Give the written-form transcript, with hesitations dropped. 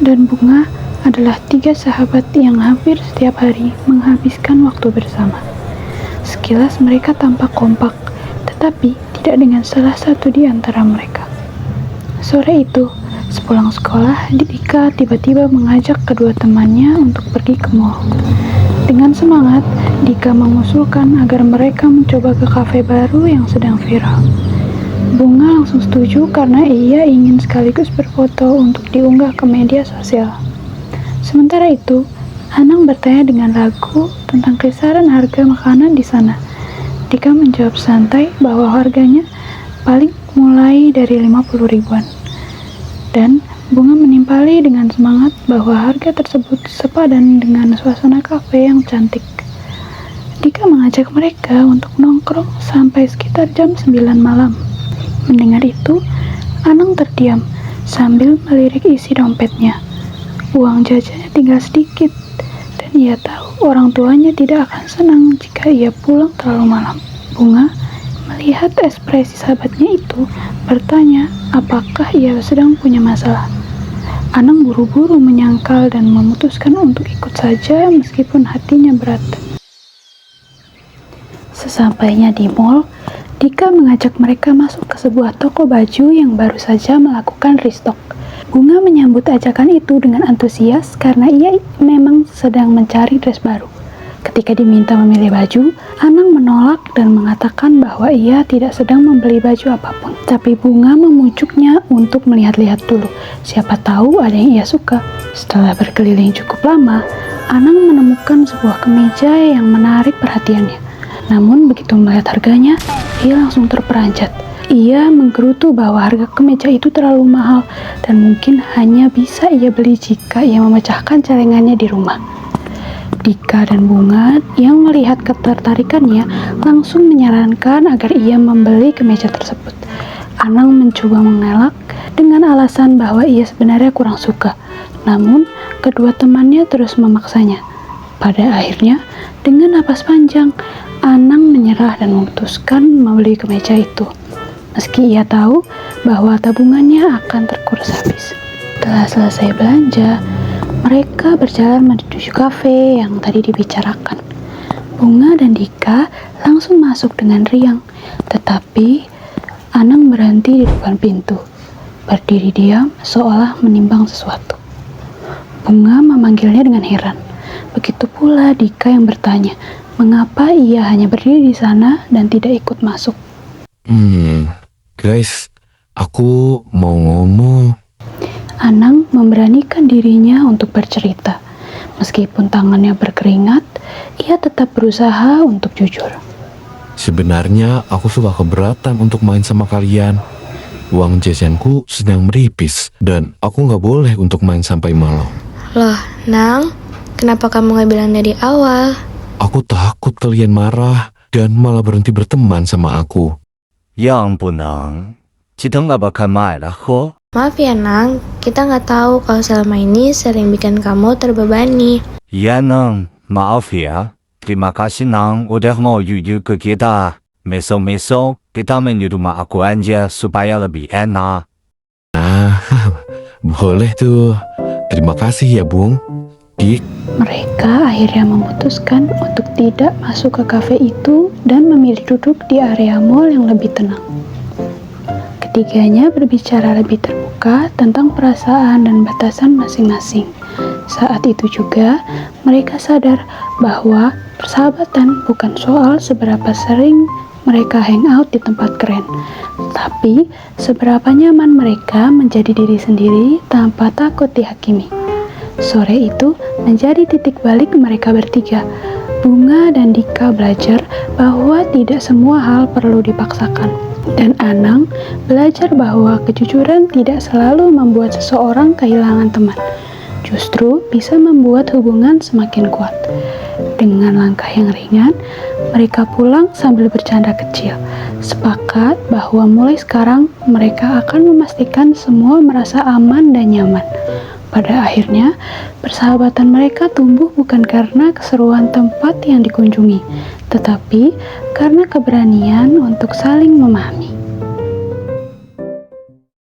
dan Bunga adalah 3 sahabat yang hampir setiap hari menghabiskan waktu bersama. Sekilas mereka tampak kompak, tetapi tidak dengan salah satu di antara mereka. Sore itu, sepulang sekolah, Dika tiba-tiba mengajak kedua temannya untuk pergi ke mall. Dengan semangat, Dika mengusulkan agar mereka mencoba ke kafe baru yang sedang viral. Bunga langsung setuju karena ia ingin sekaligus berfoto untuk diunggah ke media sosial. Sementara itu, Anang bertanya dengan ragu tentang kisaran harga makanan di sana. Dika menjawab santai bahwa harganya paling mulai dari 50 ribuan. Dan Bunga menimpali dengan semangat bahwa harga tersebut sepadan dengan suasana kafe yang cantik. Dika mengajak mereka untuk nongkrong sampai sekitar jam 9 malam. Mendengar itu, Anang terdiam sambil melirik isi dompetnya. Uang jajannya tinggal sedikit, dan ia tahu orang tuanya tidak akan senang jika ia pulang terlalu malam. Bunga melihat ekspresi sahabatnya itu, bertanya apakah ia sedang punya masalah. Anang buru-buru menyangkal dan memutuskan untuk ikut saja meskipun hatinya berat. Sesampainya di mall, Dika mengajak mereka masuk ke sebuah toko baju yang baru saja melakukan restock. Bunga menyambut ajakan itu dengan antusias karena ia memang sedang mencari dress baru. Ketika diminta memilih baju, Anang menolak dan mengatakan bahwa ia tidak sedang membeli baju apapun. Tapi Bunga memujuknya untuk melihat-lihat dulu. Siapa tahu ada yang ia suka. Setelah berkeliling cukup lama, Anang menemukan sebuah kemeja yang menarik perhatiannya. Namun begitu melihat harganya, ia langsung terperanjat. Ia menggerutu bahwa harga kemeja itu terlalu mahal dan mungkin hanya bisa ia beli jika ia memecahkan celengannya di rumah. Dika dan Bunga yang melihat ketertarikannya langsung menyarankan agar ia membeli kemeja tersebut. Anang mencoba mengelak dengan alasan bahwa ia sebenarnya kurang suka. Namun, kedua temannya terus memaksanya. Pada akhirnya, dengan napas panjang, Anang menyerah dan memutuskan membeli kemeja itu. Meski ia tahu bahwa tabungannya akan terkuras habis. Setelah selesai belanja, mereka berjalan menuju kafe yang tadi dibicarakan. Bunga dan Dika langsung masuk dengan riang, tetapi Anang berhenti di depan pintu, berdiri diam seolah menimbang sesuatu. Bunga memanggilnya dengan heran. Begitu pula Dika yang bertanya, mengapa ia hanya berdiri di sana dan tidak ikut masuk. Guys, aku mau ngomong. Anang memberanikan dirinya untuk bercerita. Meskipun tangannya berkeringat, ia tetap berusaha untuk jujur. Sebenarnya aku suka keberatan untuk main sama kalian. Uang jajanku sedang menipis dan aku nggak boleh untuk main sampai malam. Loh, Nang, kenapa kamu nggak bilang dari awal? Aku takut kalian marah dan malah berhenti berteman sama aku. Yang punang, kita nggak bakal main lah kok. Maaf ya, Nang, kita nggak tahu kalau selama ini sering bikin kamu terbebani. Ya Nang, maaf ya. Terima kasih Nang udah mau jujur ke kita. Besok-besok kita main di rumah aku aja supaya lebih enak. Boleh tuh. Terima kasih ya Bung. Dik. Mereka akhirnya memutuskan untuk tidak masuk ke kafe itu dan memilih duduk di area mall yang lebih tenang. Ketiganya berbicara lebih terbuka tentang perasaan dan batasan masing-masing. Saat itu juga, mereka sadar bahwa persahabatan bukan soal seberapa sering mereka hangout di tempat keren, tapi seberapa nyaman mereka menjadi diri sendiri tanpa takut dihakimi. Sore itu menjadi titik balik mereka bertiga. Bunga dan Dika belajar bahwa tidak semua hal perlu dipaksakan. Dan Anang belajar bahwa kejujuran tidak selalu membuat seseorang kehilangan teman. Justru bisa membuat hubungan semakin kuat. Dengan langkah yang ringan, mereka pulang sambil bercanda kecil. Sepakat bahwa mulai sekarang mereka akan memastikan semua merasa aman dan nyaman. Pada akhirnya, persahabatan mereka tumbuh bukan karena keseruan tempat yang dikunjungi, tetapi karena keberanian untuk saling memahami.